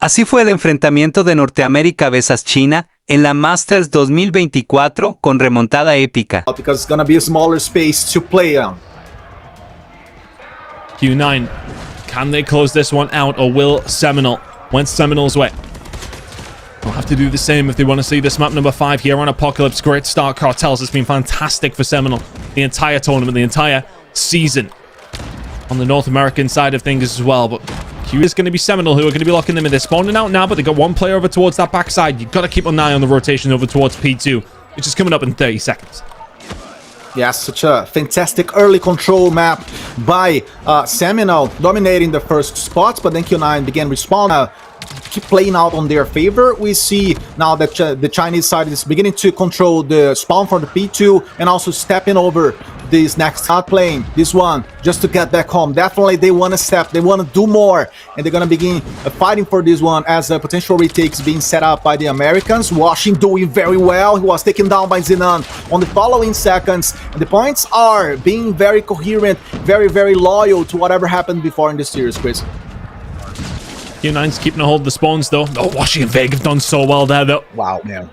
Así fue el enfrentamiento de Norteamérica vs China en la Masters 2024 con remontada épica. Because it's gonna be a smaller space to play on. Q9, can they close this one out, or will Seminole, went Seminole's way? They'll have to do the same if they want to see this map number 5 here on Apocalypse. Great start, Cartels. Has been fantastic for Seminole the entire tournament, the entire season on the North American side of things as well. But Q is going to be Seminole who are going to be locking them in. They're spawning out now, but they got one player over towards that backside. You've got to keep an eye on the rotation over towards P2, which is coming up in 30 seconds. Yeah, such a fantastic early control map by Seminole, dominating the first spots, but then Q9 began respawning, keep playing out on their favor. We see now that the Chinese side is beginning to control the spawn for the P2 and also stepping over this next, not playing this one just to get back home. Definitely they want to step, they want to do more, and they're gonna begin fighting for this one as a potential retakes being set up by the Americans. Washing doing very well. He was taken down by Zenon on the following seconds, and the points are being very coherent, very loyal to whatever happened before in this series, Chris. Q9's keeping a hold of the spawns though. Oh, Washi and Veg have done so well there though. Wow, man.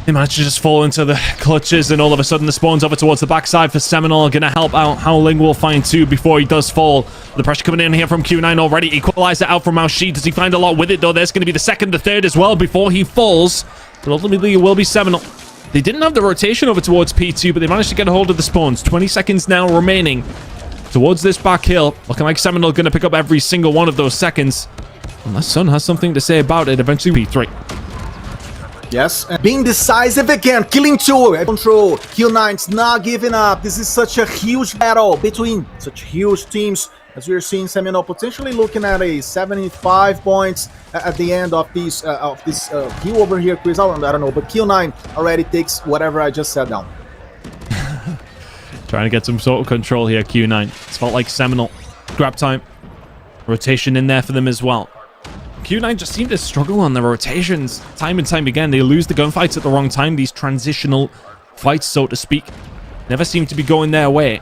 They managed to just fall into the clutches, and all of a sudden the spawns over towards the backside for Seminole. Gonna help out. Howling will find 2 before he does fall. The pressure coming in here from Q9 already. Equalizer out from Maushi. Does he find a lot with it though? There's going to be the second, the third as well before he falls. But ultimately it will be Seminole. They didn't have the rotation over towards P2, but they managed to get a hold of the spawns. 20 seconds now remaining towards this back hill. Looking like Seminole going to pick up every single one of those seconds. Unless Sun has something to say about it, eventually P3. Yes, and being decisive again, killing 2, control. Q9's not giving up. This is such a huge battle between such huge teams, as we're seeing Seminole potentially looking at a 75 points at the end of this hill over here, Chris. I don't know, but Q9 already takes whatever I just said down. Trying to get some sort of control here, Q9. It's felt like Seminole. Grab time. Rotation in there for them as well. Q9 just seem to struggle on the rotations time and time again. They lose the gunfights at the wrong time. These transitional fights, so to speak, never seem to be going their way.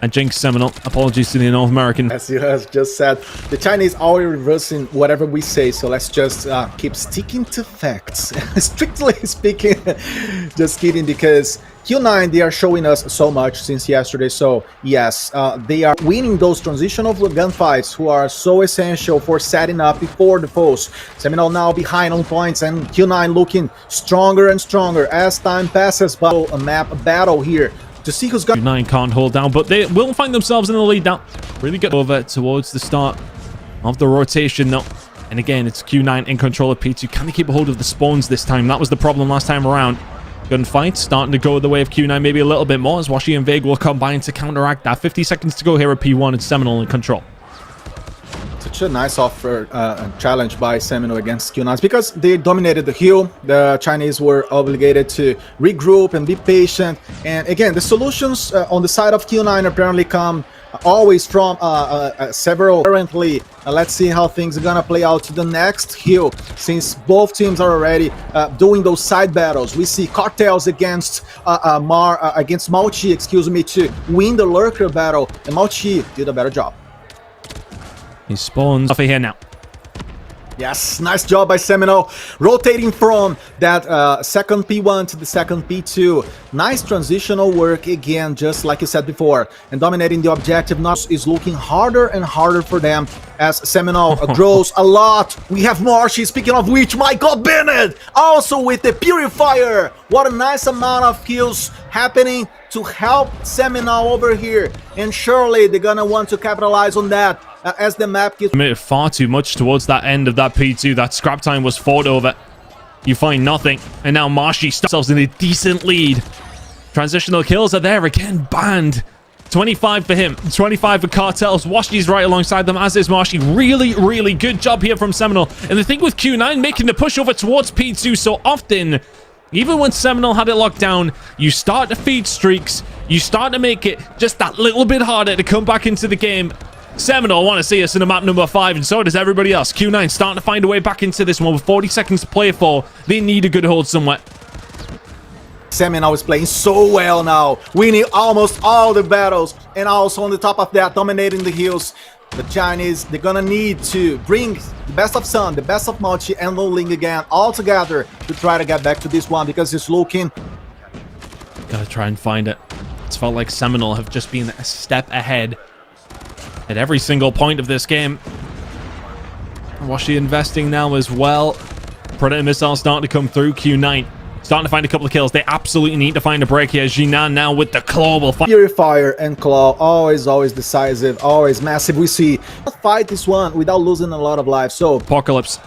And Jinx Seminole, apologies to the North American. As you have just said, the Chinese are reversing whatever we say, so let's just keep sticking to facts. Strictly speaking, just kidding, because Q9, they are showing us so much since yesterday. So yes, they are winning those transitional gunfights who are so essential for setting up before the foes. Seminole now behind on points, and Q9 looking stronger and stronger as time passes. But a map battle here to see who's going. Q9 can't hold down, but they will find themselves in the lead now. Really good over towards the start of the rotation though. And again, it's Q9 in control of P2. Can they keep a hold of the spawns this time? That was the problem last time around. Gunfight starting to go the way of Q9 maybe a little bit more, as Washi and Veg will combine to counteract that. 50 seconds to go here at P1, and Seminole in control. Such a nice offer challenge by Seminole against Q9 because they dominated the hill. The Chinese were obligated to regroup and be patient. And again, the solutions on the side of Q9 apparently come always from several. Currently, let's see how things are gonna play out to the next hill, since both teams are already doing those side battles. We see Cartels against Mauchi, excuse me, to win the lurker battle, and Mauchi did a better job. He spawns off of here now. Yes, nice job by Seminole, rotating from that second P1 to the second P2. Nice transitional work again, just like you said before, and dominating the objective now is looking harder and harder for them as Seminole grows a lot. We have Marshy, speaking of which, my God, Bennett also with the Purifier. What a nice amount of kills happening to help Seminole over here, and surely they're gonna want to capitalize on that. As the map gets committed far too much towards that end of that P2. That scrap time was fought over. You find nothing, and now Marshy starts in a decent lead. Transitional kills are there again, banned. 25 for him, 25 for Cartels. Washi's right alongside them, as is Marshy. Really good job here from Seminole. And the thing with Q9 making the push over towards P2 so often, even when Seminole had it locked down, you start to feed streaks, you start to make it just that little bit harder to come back into the game. Seminole want to see us in a map number 5, and so does everybody else. Q9 starting to find a way back into this one with 40 seconds to play for. They need a good hold somewhere. Seminole is playing so well now, winning almost all the battles, and also on the top of that, dominating the hills. the Chinese, they're gonna need to bring the best of Sun, the best of Mochi, and Low Ling again all together to try to get back to this one, because it's looking... Gotta try and find it. It's felt like Seminole have just been a step ahead at every single point of this game. Washi investing now as well. Predator missile starting to come through. Q9 starting to find a couple of kills. They absolutely need to find a break here. Jinan now with the claw will fight. Purifier and Claw, always decisive, always massive. We see fight this one without losing a lot of life. So Apocalypse,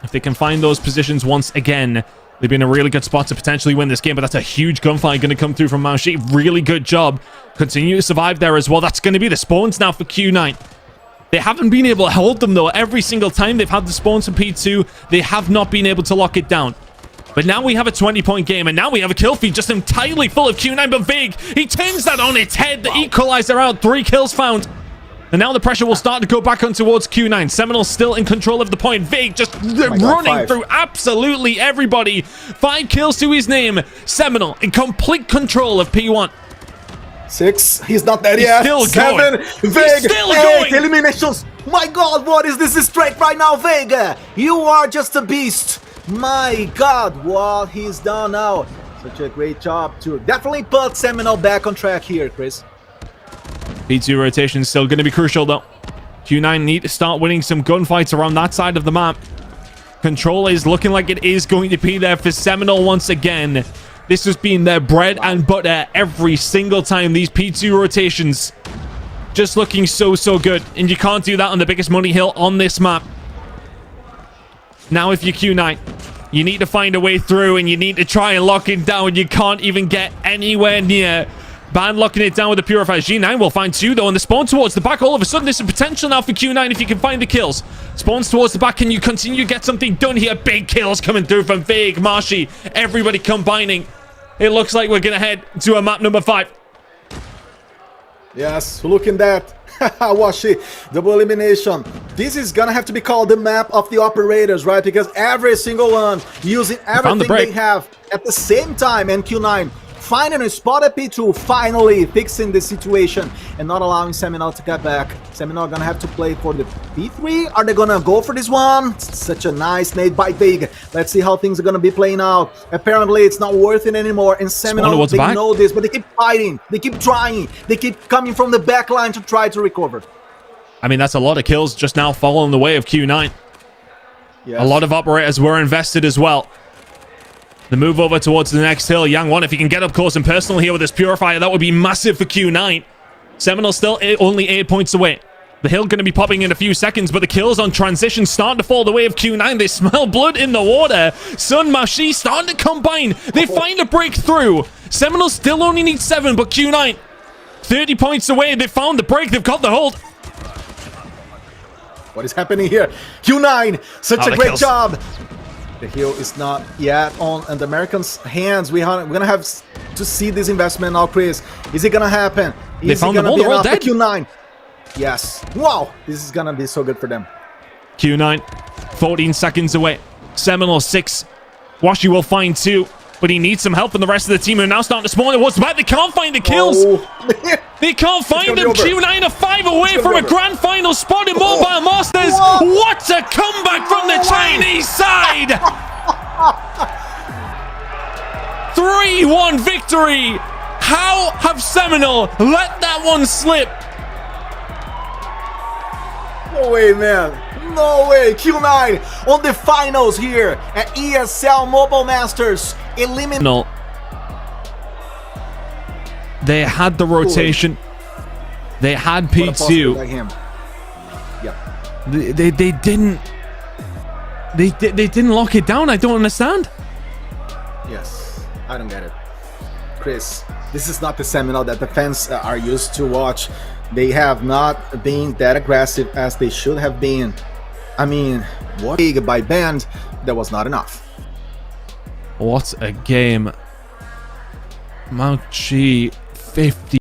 if they can find those positions once again, they've been in a really good spot to potentially win this game, but that's a huge gunfight going to come through from Mao Shi. Really good job. Continue to survive there as well. That's going to be the spawns now for Q9. They haven't been able to hold them, though. Every single time they've had the spawns from P2, they have not been able to lock it down. But now we have a 20-point game, and now we have a kill feed just entirely full of Q9, but Vig, he turns that on its head. The equalizer out, 3 kills found. And now the pressure will start to go back on towards Q9. Seminole still in control of the point. Vig just running through absolutely everybody. 5 kills to his name. Seminole in complete control of P1. 6, he's not there yet. Still 7, going. Vig, He's still 8 going. eliminations. My God, what is this strength right now, Vig? You are just a beast. My God, what he's done now. Such a great job to definitely put Seminole back on track here, Chris. P2 rotation is still going to be crucial, though. Q9 need to start winning some gunfights around that side of the map. Control is looking like it is going to be there for Seminole once again. This has been their bread and butter every single time. These P2 rotations just looking so good. And you can't do that on the biggest money hill on this map. Now if you're Q9, you need to find a way through and you need to try and lock it down. You can't even get anywhere near Band locking it down with the Purifier. G9 will find 2 though, and the spawn towards the back. All of a sudden, there's some potential now for Q9 if you can find the kills. Spawns towards the back. Can you continue to get something done here? Big kills coming through from Vig, Marshy, everybody combining. It looks like we're going to head to a map number 5. Yes, look at that. Washi, double elimination. This is gonna have to be called the map of the operators, right? Because every single one using everything they have at the same time, and Q9 finding a spot at P2, finally fixing the situation and not allowing Seminole to get back. Seminole gonna have to play for the P3. Are they gonna go for this one? Such a nice nade by Vig. Let's see how things are gonna be playing out. Apparently it's not worth it anymore, and Seminole, they know this, but they keep fighting, they keep trying, they keep coming from the back line to try to recover. I mean, that's a lot of kills just now following the way of Q9. Yes. A lot of operators were invested as well. The move over towards the next hill. Yang 1, if he can get up close and personal here with his Purifier, that would be massive for Q9. Seminole still only 8 points away. The hill going to be popping in a few seconds, but the kills on transition starting to fall the way of Q9. They smell blood in the water. Sun, Mashi starting to combine. They find a breakthrough. Seminole still only needs 7, but Q9, 30 points away. They found the break. They've got the hold. What is happening here? Q9, such a great job. The hill is not yet on the Americans' hands. We're gonna have to see this investment now, Chris. Is it gonna happen? They found them all. They're all dead. Q9. Yes. Wow. This is gonna be so good for them. Q9, 14 seconds away. Seminole 6. Washi will find 2, but he needs some help from the rest of the team who are now starting to spawn towards the back. They can't find the kills. Oh. They can't find them. Q9 are 5 away from a grand final spot in Mobile Masters. What a comeback from the Chinese side. 3-1 victory. How have Seminole let that one slip? No way, man. No way. Q9 on the finals here at ESL Mobile Masters. Eliminate. They had the rotation. They had P2. Yeah. They didn't. They didn't lock it down. I don't understand. Yes, I don't get it, Chris. This is not the Seminole that the fans are used to watch. They have not been that aggressive as they should have been. I mean, what big by band, that was not enough. What a game. Mount Chi 50.